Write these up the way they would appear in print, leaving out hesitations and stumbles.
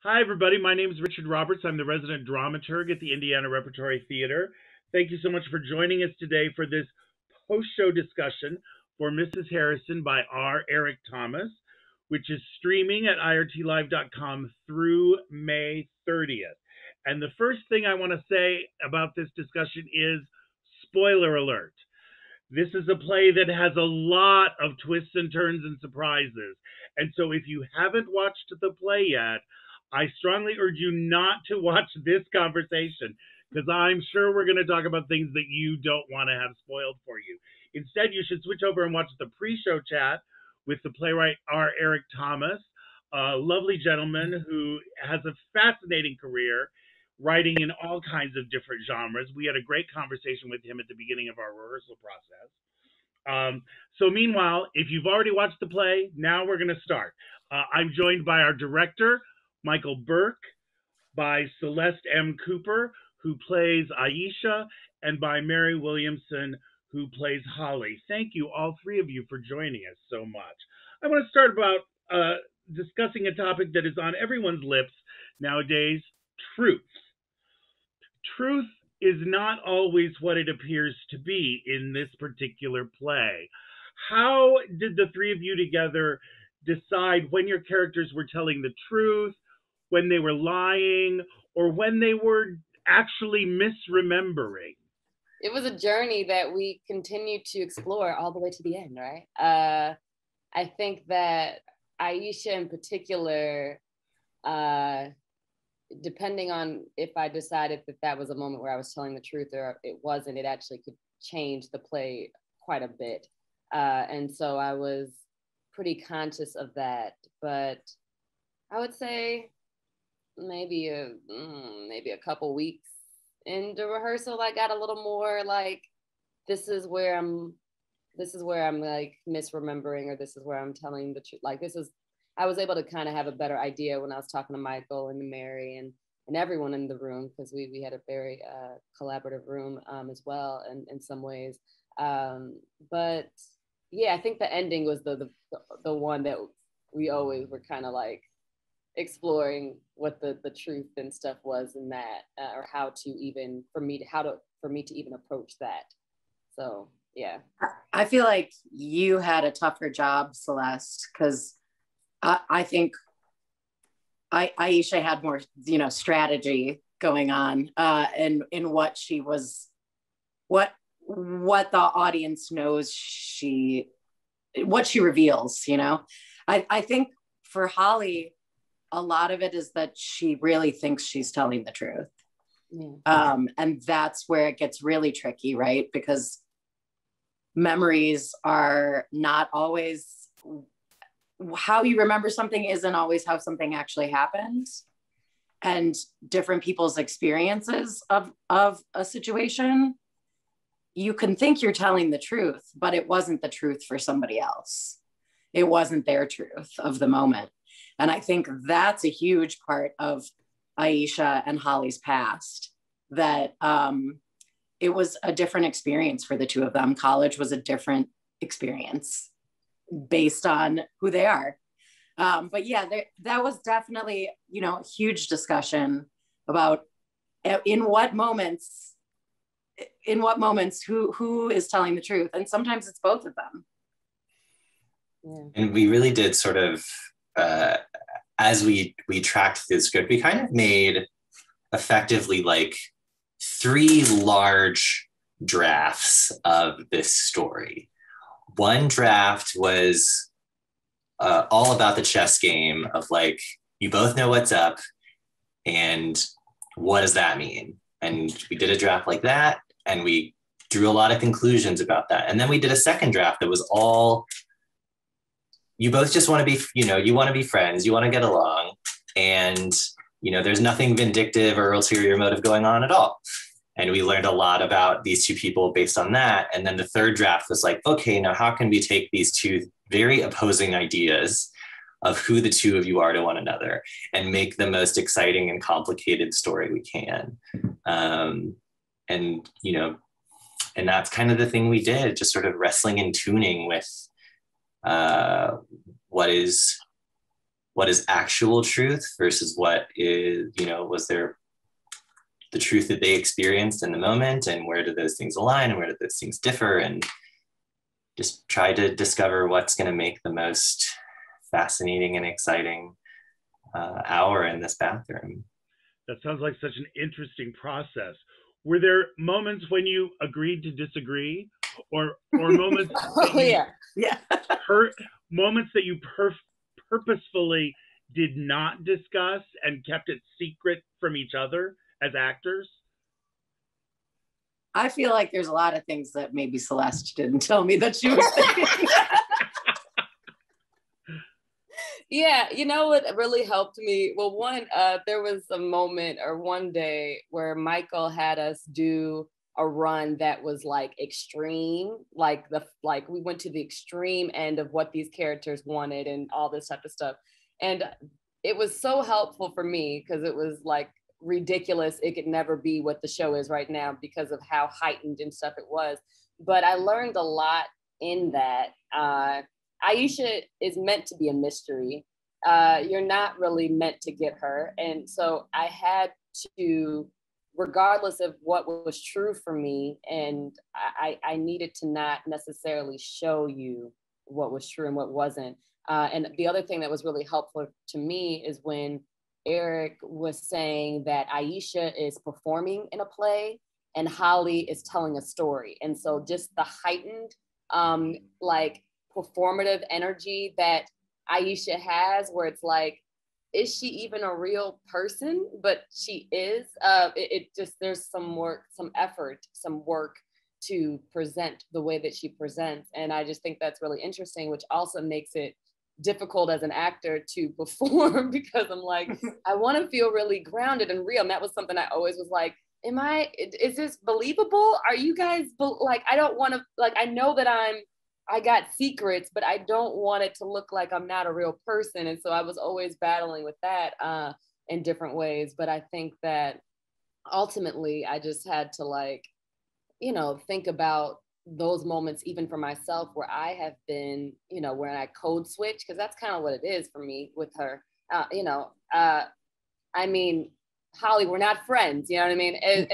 Hi, everybody. My name is Richard Roberts. I'm the resident dramaturg at the Indiana Repertory Theater. Thank you so much for joining us today for this post show discussion for Mrs. Harrison by R. Eric Thomas, which is streaming at irtlive.com through May 30th. And the first thing I want to say about this discussion is spoiler alert. This is a play that has a lot of twists and turns and surprises. And so if you haven't watched the play yet, I strongly urge you not to watch this conversation because I'm sure we're going to talk about things that you don't want to have spoiled for you. Instead, you should switch over and watch the pre show chat with the playwright R. Eric Thomas, a lovely gentleman who has a fascinating career writing in all kinds of different genres. We had a great conversation with him at the beginning of our rehearsal process. So, meanwhile, if you've already watched the play, now we're going to start. I'm joined by our director, Michael Burke, by Celeste M. Cooper, who plays Aisha, and by Mary Williamson, who plays Holly. Thank you, all three of you, for joining us so much. I want to start about discussing a topic that is on everyone's lips nowadays: truth. Truth is not always what it appears to be in this particular play. How did the three of you together decide when your characters were telling the truth, when they were lying, or when they were actually misremembering? It was a journey that we continued to explore all the way to the end, right? I think that Aisha in particular, depending on if I decided that that was a moment where I was telling the truth or it wasn't, it actually could change the play quite a bit. And so I was pretty conscious of that. But I would say maybe a couple weeks into rehearsal, I got a little more like, this is where I'm like misremembering, or this is where I'm telling the truth. Like I was able to kind of have a better idea when I was talking to Michael and Mary and everyone in the room, because we had a very collaborative room as well in some ways. But yeah, I think the ending was the one that we always were kind of like exploring what the truth and stuff was in that, or how to even for me to even approach that. So yeah, I feel like you had a tougher job, Celeste, because I think Aisha had more, strategy going on, in what she was, what the audience knows what she reveals. I think for Holly, a lot of it is that she really thinks she's telling the truth. Yeah. And that's where it gets really tricky, right? Because memories are not always, how you remember something isn't always how something actually happened. And different people's experiences of a situation, you can think you're telling the truth, but it wasn't the truth for somebody else. It wasn't their truth of the moment. And I think that's a huge part of Aisha and Holly's past, that it was a different experience for the two of them. College was a different experience based on who they are. But yeah, that was definitely, a huge discussion about in what moments, who is telling the truth. And sometimes it's both of them. Yeah. And we really did sort of, as we tracked through the script, we kind of made effectively like 3 large drafts of this story. One draft was all about the chess game of like, you both know what's up and what does that mean? And we did a draft like that, and we drew a lot of conclusions about that. And then we did a second draft that was all, you both just want to be, you want to be friends, you want to get along, and, there's nothing vindictive or ulterior motive going on at all. And we learned a lot about these two people based on that. And then the third draft was like, okay, now how can we take these two very opposing ideas of who the two of you are to one another and make the most exciting and complicated story we can? And that's kind of the thing we did, just sort of wrestling and tuning with what is what is actual truth versus what is, was there the truth that they experienced in the moment, and where do those things align and where do those things differ, and just try to discover what's going to make the most fascinating and exciting hour in this bathroom. That sounds like such an interesting process. Were there moments when you agreed to disagree, or moments moments that you purposefully did not discuss and kept it secret from each other as actors? I feel like there's a lot of things that maybe Celeste didn't tell me that she was thinking. Yeah, you know what really helped me? Well, there was a moment or one day where Michael had us do a run that was like extreme, like we went to the extreme end of what these characters wanted and all this type of stuff. And it was so helpful for me because it was like ridiculous. It could never be what the show is right now because of how heightened and stuff it was. But I learned a lot in that. Aisha is meant to be a mystery. You're not really meant to get her. And so I had to, regardless of what was true for me, and I needed to not necessarily show you what was true and what wasn't. And the other thing that was really helpful to me is when Eric was saying that Aisha is performing in a play and Holly is telling a story. And so just the heightened, performative energy that Aisha has, where it's like, is she even a real person? But she is. There's some work, some effort, some work to present the way that she presents. And I just think that's really interesting, which also makes it difficult as an actor to perform because I'm like, I want to feel really grounded and real. And that was something I always was like, is this believable? Are you guys, I don't want to, I know that I got secrets, but I don't want it to look like I'm not a real person. And so I was always battling with that in different ways. But I think that ultimately I just had to think about those moments, even for myself, where I have been, when I code switch, because that's kind of what it is for me with her. Holly, we're not friends, you know what I mean? And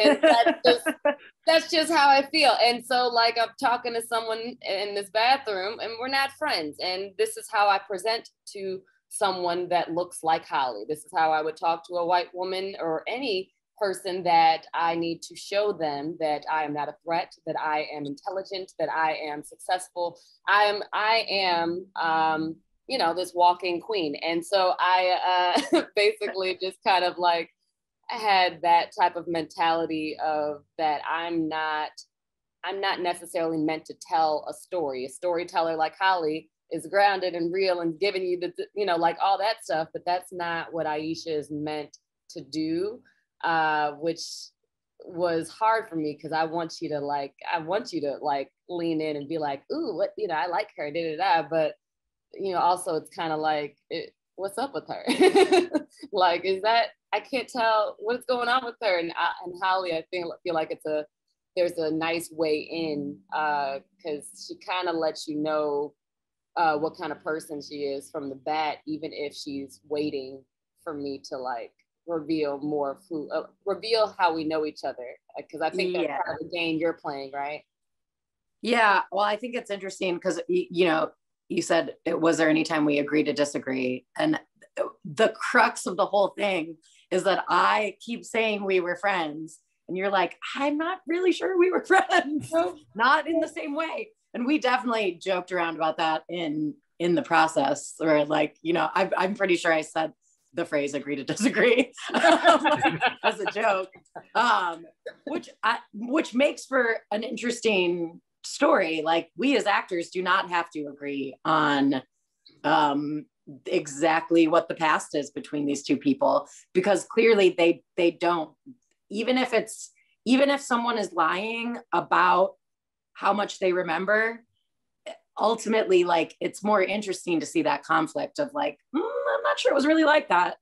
that's just how I feel. And so I'm talking to someone in this bathroom and we're not friends. And this is how I present to someone that looks like Holly. This is how I would talk to a white woman or any person that I need to show them that I am not a threat, that I am intelligent, that I am successful. I am this walking queen. And so I basically just kind of had that type of mentality of that I'm not necessarily meant to tell a story. A storyteller like Holly is grounded and real and giving you all that stuff, but that's not what Aisha is meant to do, which was hard for me because I want you to lean in and be like, ooh, what, I like her, but also it's kind of what's up with her? Is that, I can't tell what's going on with her. And Holly, I feel like there's a nice way in because she kind of lets you know what kind of person she is from the bat, even if she's waiting for me to reveal more of reveal how we know each other. Because I think that's part of the game you're playing, right? Yeah, well, I think it's interesting because, you said, was there any time we agreed to disagree? And the crux of the whole thing is that I keep saying we were friends. And you're like, I'm not really sure we were friends. Not in the same way. And we definitely joked around about that in the process. Or I'm pretty sure I said the phrase agree to disagree as a joke, which makes for an interesting story. We as actors do not have to agree on exactly what the past is between these two people, because clearly they don't. Even if someone is lying about how much they remember, ultimately, it's more interesting to see that conflict of I'm not sure it was really like that.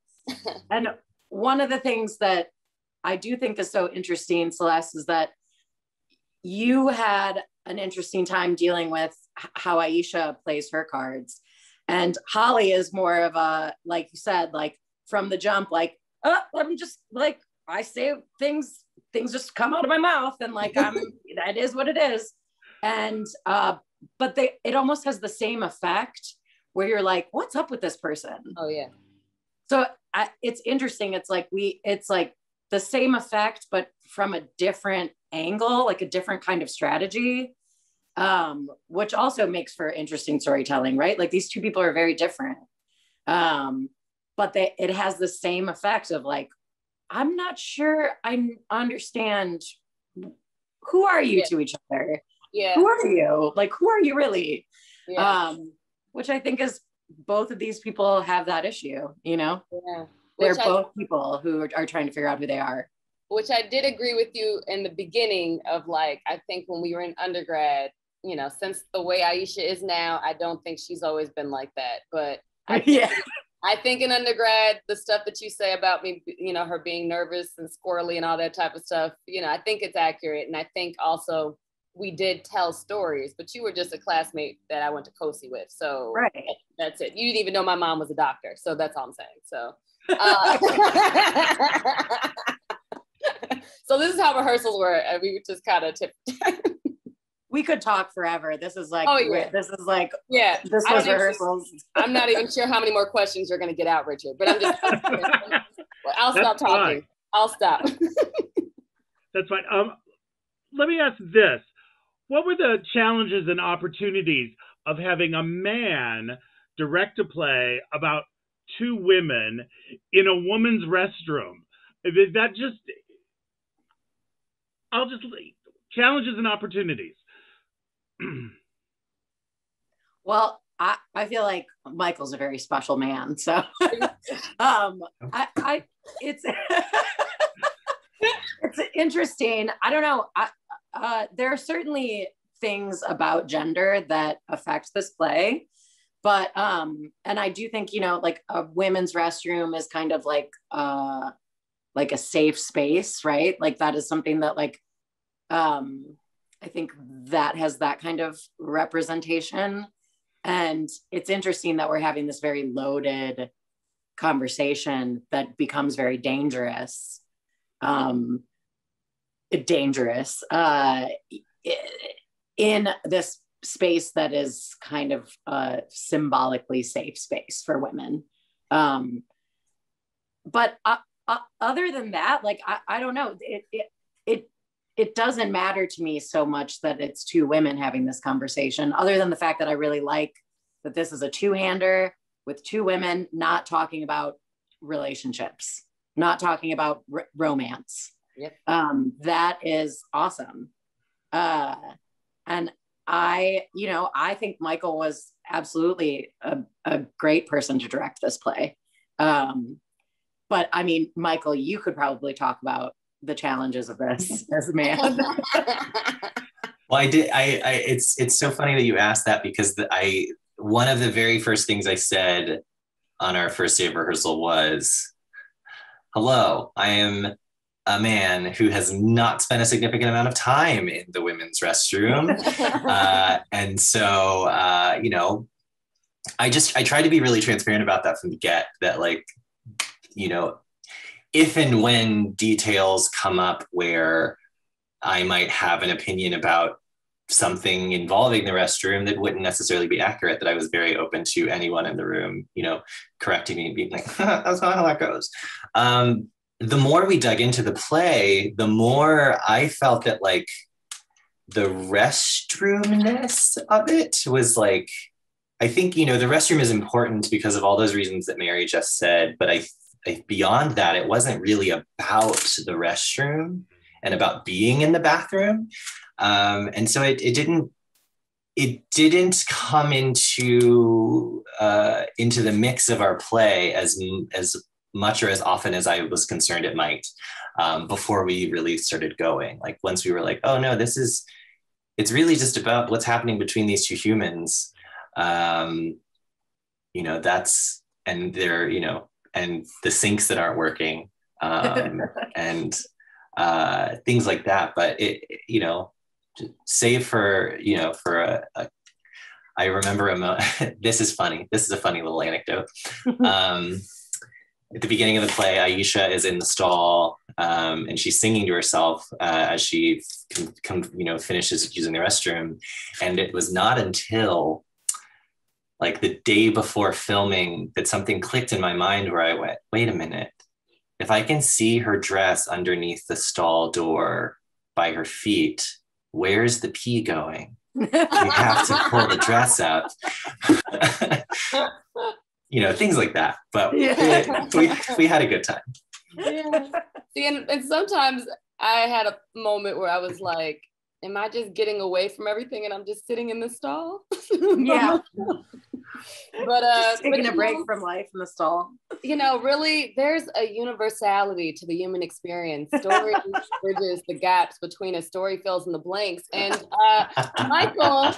And one of the things that I do think is so interesting, Celeste, is that you had an interesting time dealing with how Aisha plays her cards. And Holly is more of a, like you said, like from the jump, like, oh, I'm just like, I say things just come out of my mouth, and like that is what it is. And but it almost has the same effect where you're like, what's up with this person? Oh yeah. So it's interesting. It's like the same effect, but from a different angle, like a different kind of strategy, which also makes for interesting storytelling, right? Like these two people are very different, but it has the same effect of like, I'm not sure I understand. Who are you to each other? Yeah. Who are you? Like, who are you really? Yeah. Which I think is, both of these people have that issue, you know? Yeah. They're both people who are trying to figure out who they are. Which I did agree with you in the beginning of like, I think when we were in undergrad, you know, since the way Aisha is now, I don't think she's always been like that. But I think in undergrad, the stuff that you say about me, you know, her being nervous and squirrely and all that type of stuff, you know, I think it's accurate. And I think also we did tell stories, but you were just a classmate that I went to COSI with. So that's it. You didn't even know my mom was a doctor. So that's all I'm saying. So, so this is how rehearsals were. And we would just kind of We could talk forever. This is like, this was rehearsals. I'm not even sure how many more questions you're going to get out, Richard, but I'll stop talking. Fine. I'll stop. That's fine. Let me ask this. What were the challenges and opportunities of having a man direct a play about two women in a woman's restroom? Is that just, challenges and opportunities. Well, I feel like Michael's a very special man. So it's it's interesting. I don't know. There are certainly things about gender that affect this play, but and I do think, you know, like a women's restroom is kind of like a safe space, right? Like that is something that like I think that has that kind of representation. And it's interesting that we're having this very loaded conversation that becomes very dangerous. In this space that is kind of a symbolically safe space for women. But other than that, like, I don't know, it doesn't matter to me so much that it's two women having this conversation, other than the fact that I really like that this is a two-hander with two women not talking about relationships, not talking about romance. Yep. That is awesome. And I think Michael was absolutely a great person to direct this play. But I mean, Michael, you could probably talk about the challenges of this as a man. Well, I did. It's so funny that you asked that, because one of the very first things I said on our first day of rehearsal was, "Hello, I am a man who has not spent a significant amount of time in the women's restroom," and so you know, I tried to be really transparent about that from the get. That, like, you know, if and when details come up where I might have an opinion about something involving the restroom that wouldn't necessarily be accurate, that I was very open to anyone in the room, you know, correcting me and being like, that's not how that goes. The more we dug into the play, the more I felt that, like, the restroomness of it was like, I think, you know, the restroom is important because of all those reasons that Mary just said, but beyond that, it wasn't really about the restroom and about being in the bathroom. And so it didn't come into the mix of our play as much or as often as I was concerned it might, before we really started going. Like, once we were like, oh no, it's really just about what's happening between these two humans. You know, and they're, you know, and the sinks that aren't working, and things like that. But it, you know, save for, you know, for I remember this is funny. This is a funny little anecdote. At the beginning of the play, Aisha is in the stall, and she's singing to herself as she finishes using the restroom. And it was not until like the day before filming that something clicked in my mind where I went, wait a minute. If I can see her dress underneath the stall door by her feet, where's the pee going? We have to pull the dress up. Things like that. But we had a good time. Yeah. See, and sometimes I had a moment where I was like, am I just getting away from everything and I'm just sitting in the stall? Yeah. But just taking a break from life in the stall. Really, there's a universality to the human experience. Story bridges the gaps between a story fills in the blanks. And Michael,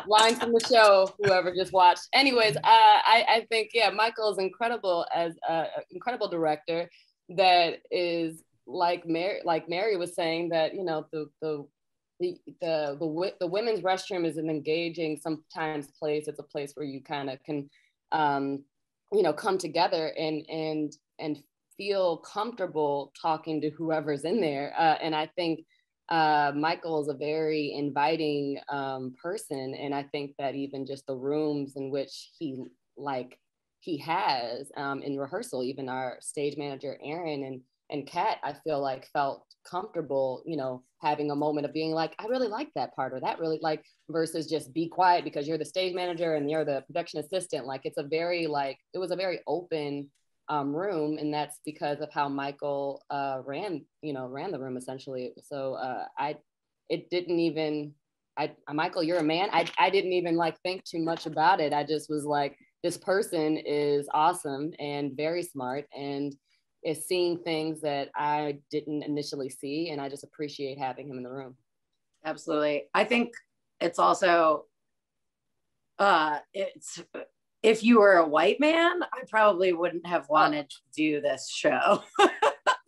line from the show, whoever just watched. Anyways, I think, Michael is incredible as an incredible director that is like Mary was saying, that, the women's restroom is an engaging sometimes place. It's a place where you kind of can come together and feel comfortable talking to whoever's in there, and I think Michael is a very inviting person, and I think that even just the rooms in which he has in rehearsal, even our stage manager Aaron and Kat, I feel like felt comfortable, having a moment of being like, I really like that part, or that really versus just be quiet because you're the stage manager and you're the production assistant. It was a very open room, and that's because of how Michael ran the room essentially. So Michael, you're a man. I didn't even think too much about it. I just was like, this person is awesome and very smart and is seeing things that I didn't initially see, and I just appreciate having him in the room. Absolutely. I think it's also, if you were a white man, I probably wouldn't have wanted to do this show.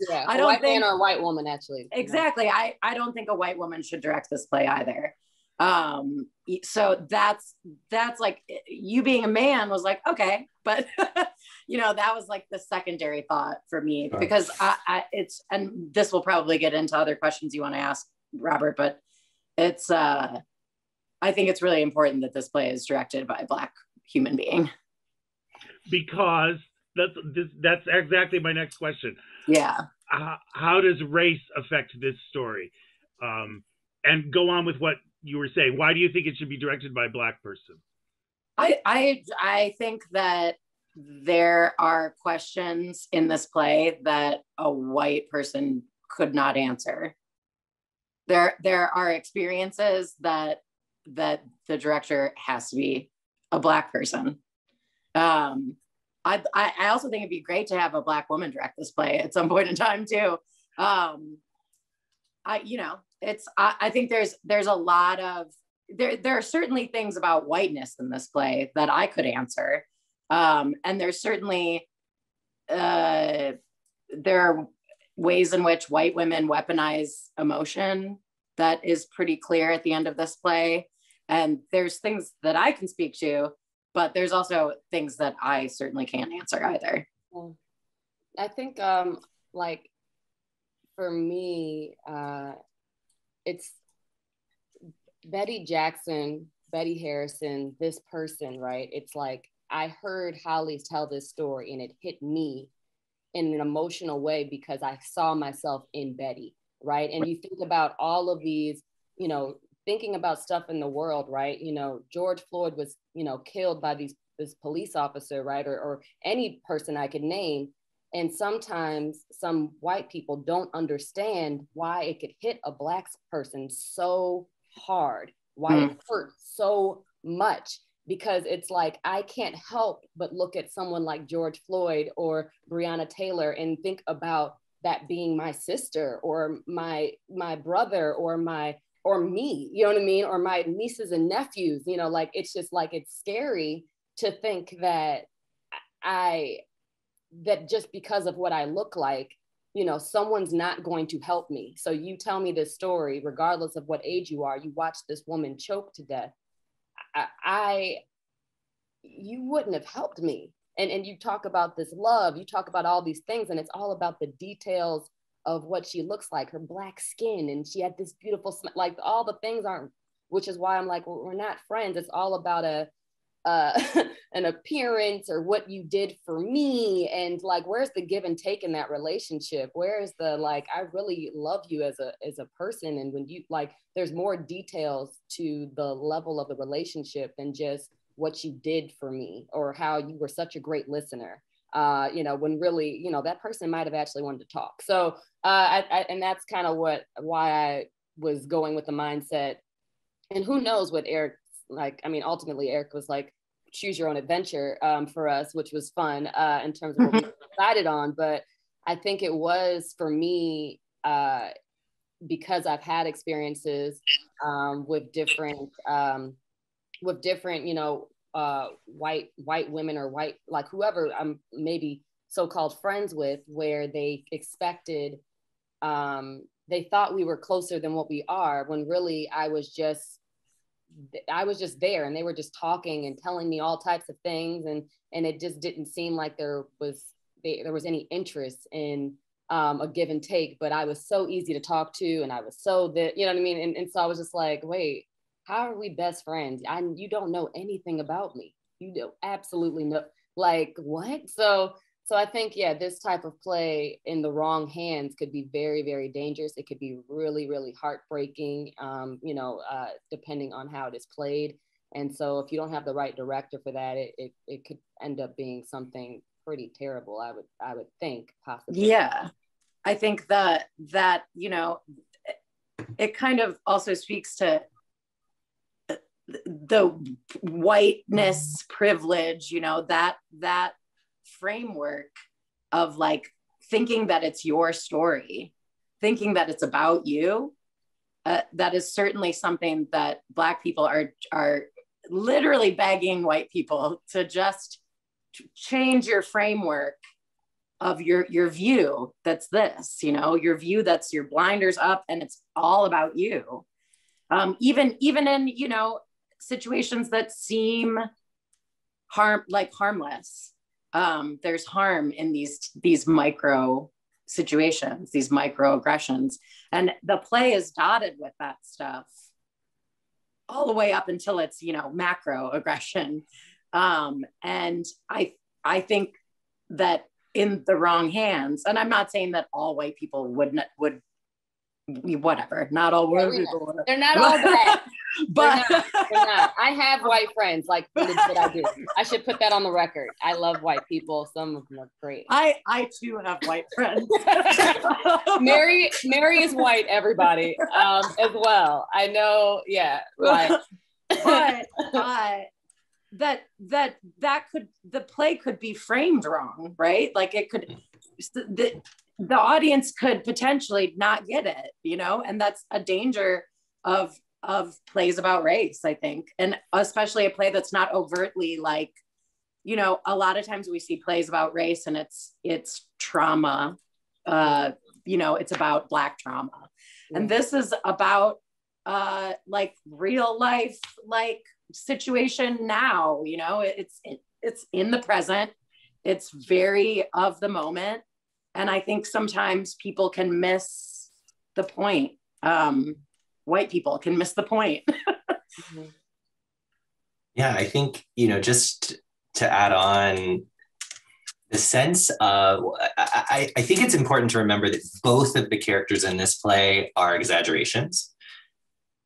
Yeah, a white man or a white woman, actually. Exactly. I don't think a white woman should direct this play either. So that's like, you being a man was like, okay, but that was like the secondary thought for me, because and this will probably get into other questions you want to ask, Robert, but it's I think it's really important that this play is directed by a Black human being, because that's exactly my next question. Yeah. How does race affect this story? And go on with what you were saying. Why do you think it should be directed by a Black person? I think that there are questions in this play that a white person could not answer. There are experiences that the director has to be a Black person. I also think it'd be great to have a Black woman direct this play at some point in time too. I think there's a lot of, there are certainly things about whiteness in this play that I could answer. And there's certainly, there are ways in which white women weaponize emotion that is pretty clear at the end of this play. And there's things that I can speak to, but there's also things that I certainly can't answer either. I think for me, it's Betty Jackson, Betty Harrison, this person, right? It's like, I heard Holly tell this story and it hit me in an emotional way because I saw myself in Betty, right? And you think about all of these, thinking about stuff in the world, right? George Floyd was, killed by this police officer, right? Or any person I could name. And sometimes some white people don't understand why it could hit a Black person so hard, why it hurt so much, because it's like, I can't help but look at someone like George Floyd or Breonna Taylor and think about that being my sister or my brother or me, you know what I mean? Or my nieces and nephews, it's just like, it's scary to think that that just because of what I look like, someone's not going to help me. So you tell me this story, regardless of what age you are, you watch this woman choke to death. you wouldn't have helped me. And you talk about this love, you talk about all these things, and it's all about the details of what she looks like, her black skin, and she had this beautiful, like all the things aren't, which is why I'm like, well, we're not friends. It's all about an appearance or what you did for me, and like, where's the give and take in that relationship? Where's the like, I really love you as a person, and when you like, there's more details to the level of the relationship than just what you did for me or how you were such a great listener. When really, that person might have actually wanted to talk. So, and that's kind of why I was going with the mindset. And who knows what Eric, like, I mean, ultimately Eric was like, choose your own adventure for us, which was fun in terms of what we decided on. But I think it was for me, because I've had experiences with different, white women or white, like whoever I'm maybe so-called friends with, where they expected, they thought we were closer than what we are, when really I was just there, and they were just talking and telling me all types of things, and it just didn't seem like there was any interest in a give and take. But I was so easy to talk to, and I was so that, you know what I mean? And so I was just like, wait, how are we best friends? You don't know anything about me. You don't absolutely know, like, what? So I think, yeah, this type of play in the wrong hands could be very, very dangerous. It could be really, really heartbreaking, depending on how it is played. And so if you don't have the right director for that, it could end up being something pretty terrible, I would think, possibly. Yeah. I think that it kind of also speaks to the whiteness privilege, that framework of like thinking that it's your story, thinking that it's about you. That is certainly something that Black people are literally begging white people to just change your framework of your view. That's this, your view, that's your blinders up, and it's all about you. Even in, situations that seem harmless. There's harm in these micro situations, these microaggressions. And the play is dotted with that stuff all the way up until it's, macro aggression. And I think that in the wrong hands, and I'm not saying that all white people would whatever, not all white people. They're not all bad. But they're not. I have white friends, like that I do. I should put that on the record. I love white people. Some of them are great. I too have white friends. Mary is white, everybody, as well. I know, yeah. Like. but the play could be framed wrong, right? Like it could, the audience could potentially not get it, and that's a danger of plays about race, I think. And especially a play that's not overtly like, a lot of times we see plays about race and it's trauma, it's about Black trauma. Yeah. And this is about like real life, like situation now, it's in the present. It's very of the moment. And I think sometimes people can miss the point. White people can miss the point. Yeah, I think, just to add on the sense of, I think it's important to remember that both of the characters in this play are exaggerations.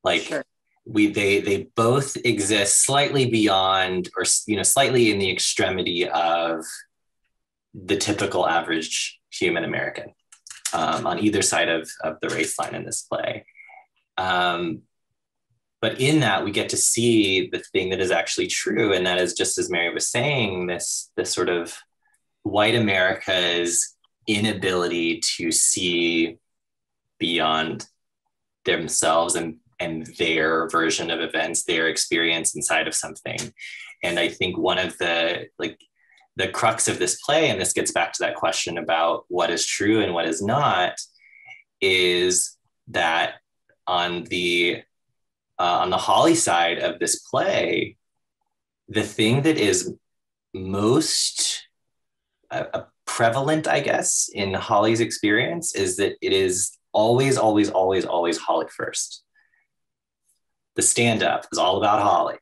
Like, sure. They both exist slightly beyond, or, slightly in the extremity of the typical average human American, on either side of the race line in this play. But in that, we get to see the thing that is actually true. And that is, just as Mary was saying, this sort of white America's inability to see beyond themselves and their version of events, their experience inside of something. And I think one of the crux of this play, and this gets back to that question about what is true and what is not, is that on the Holly side of this play, the thing that is most prevalent, I guess, in Holly's experience is that it is always, always, always, always Holly first. The stand-up is all about Holly.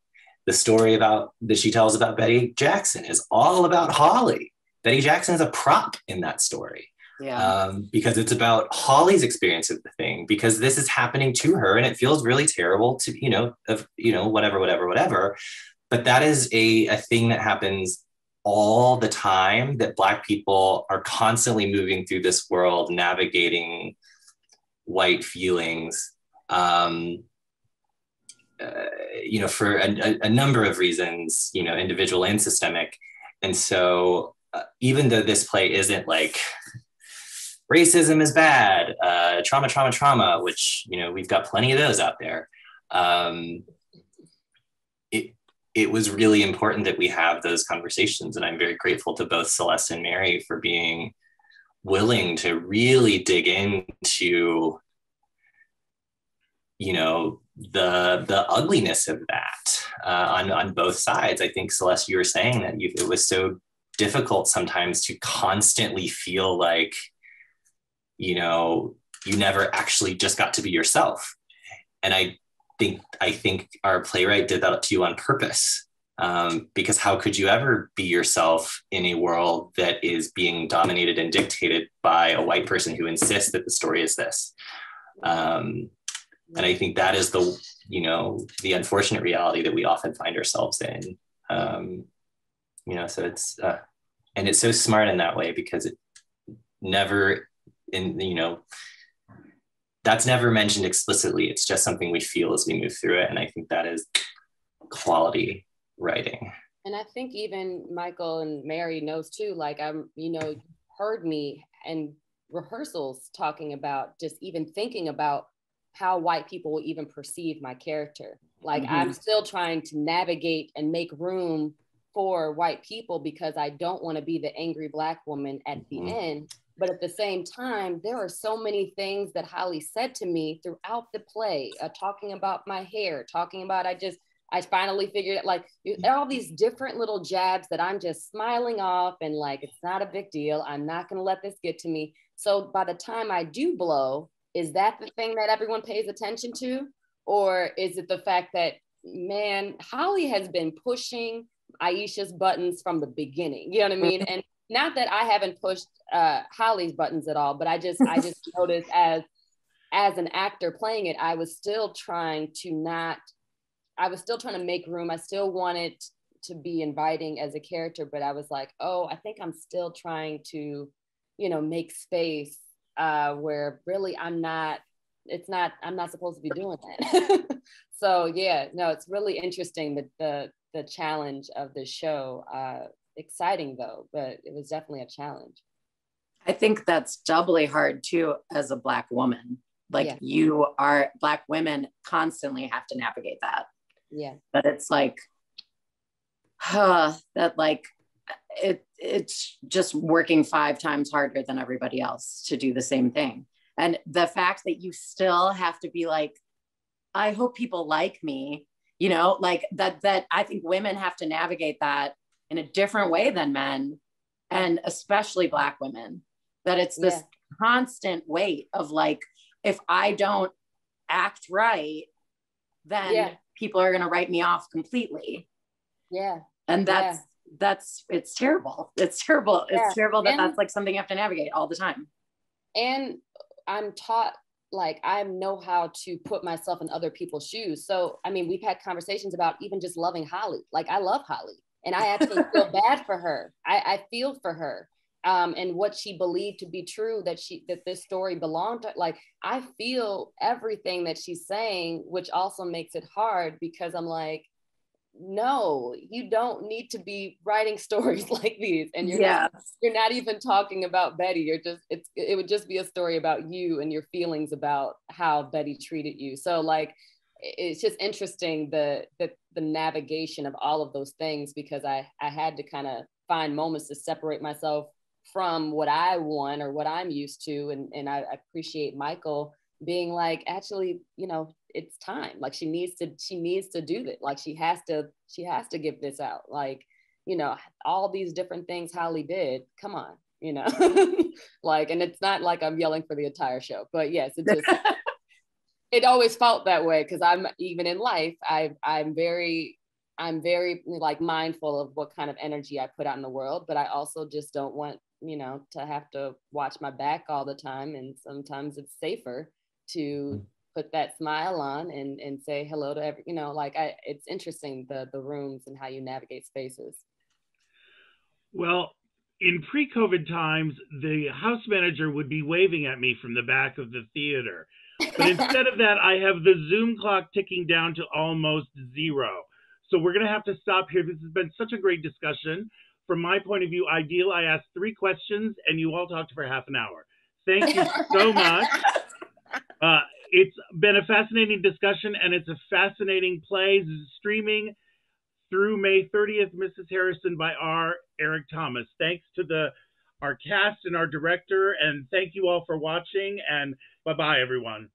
The story about that she tells about Betty Jackson is all about Holly. Betty Jackson is a prop in that story. Yeah. Because it's about Holly's experience of the thing, because this is happening to her and it feels really terrible to, whatever. But that is a thing that happens all the time, that Black people are constantly moving through this world, navigating white feelings, for a number of reasons, individual and systemic. And so even though this play isn't like racism is bad, trauma, which, we've got plenty of those out there. It was really important that we have those conversations. And I'm very grateful to both Celeste and Mary for being willing to really dig into, the ugliness of that on both sides. I think, Celeste, you were saying that it was so difficult sometimes to constantly feel like, you never actually just got to be yourself. And I think our playwright did that to you on purpose, because how could you ever be yourself in a world that is being dominated and dictated by a white person who insists that the story is this? And I think that is the unfortunate reality that we often find ourselves in. So it's, and it's so smart in that way, because it never, that's never mentioned explicitly. It's just something we feel as we move through it. And I think that is quality writing. And I think even Michael and Mary knows too, like heard me in rehearsals talking about just even thinking about how white people will even perceive my character. Like I'm still trying to navigate and make room for white people, because I don't want to be the angry Black woman at the end. But at the same time, there are so many things that Holly said to me throughout the play, talking about my hair, talking about, I finally figured it, like all these different little jabs that I'm just smiling off and like, it's not a big deal. I'm not going to let this get to me. So by the time I do blow, is that the thing that everyone pays attention to? Or is it the fact that, man, Holly has been pushing Aisha's buttons from the beginning, you know what I mean? And not that I haven't pushed Holly's buttons at all, but I just noticed as an actor playing it, I was still trying to make room. I still wanted to be inviting as a character, but I was like, oh, I think I'm still trying to, make space where really I'm not supposed to be doing that. So yeah, no, it's really interesting that the challenge of the show. Exciting though, but it was definitely a challenge. I think that's doubly hard too as a Black woman. Like Black women constantly have to navigate that. Yeah. But it's like, that like it's just working 5 times harder than everybody else to do the same thing. And the fact that you still have to be like, I hope people like me, like that I think women have to navigate that in a different way than men, and especially Black women, that it's this constant weight of like, if I don't act right, then people are going to write me off completely. Yeah. And it's terrible. It's terrible. Yeah. It's terrible that that's like something you have to navigate all the time. And I'm taught, like, I know how to put myself in other people's shoes. So, I mean, we've had conversations about even just loving Holly. Like, I love Holly. And I actually feel bad for her. I feel for her, and what she believed to be true, that this story belonged to. Like, I feel everything that she's saying, which also makes it hard, because I'm like, no, you don't need to be writing stories like these, and you're not even talking about Betty. It would just be a story about you and your feelings about how Betty treated you. So like, it's just interesting the navigation of all of those things, because I had to kind of find moments to separate myself from what I want or what I'm used to. And I appreciate Michael being like, actually, it's time. Like she needs to do that. Like she has to give this out. Like, you know, all these different things Holly did. Come on, you know. Like, and it's not like I'm yelling for the entire show, but yes, it just it always felt that way, because I'm, even in life, I'm very like mindful of what kind of energy I put out in the world, but I also just don't want, you know, to have to watch my back all the time. And sometimes it's safer to put that smile on and say hello to every, you know, like it's interesting, the rooms and how you navigate spaces. Well, in pre-COVID times, the house manager would be waving at me from the back of the theater. But instead of that, I have the Zoom clock ticking down to almost 0. So we're going to have to stop here. This has been such a great discussion. From my point of view, ideal, I asked 3 questions and you all talked for half an hour. Thank you so much. It's been a fascinating discussion, and it's a fascinating play. Streaming through May 30th, Mrs. Harrison by R. Eric Thomas. Thanks to our cast and our director, and thank you all for watching, and bye-bye, everyone.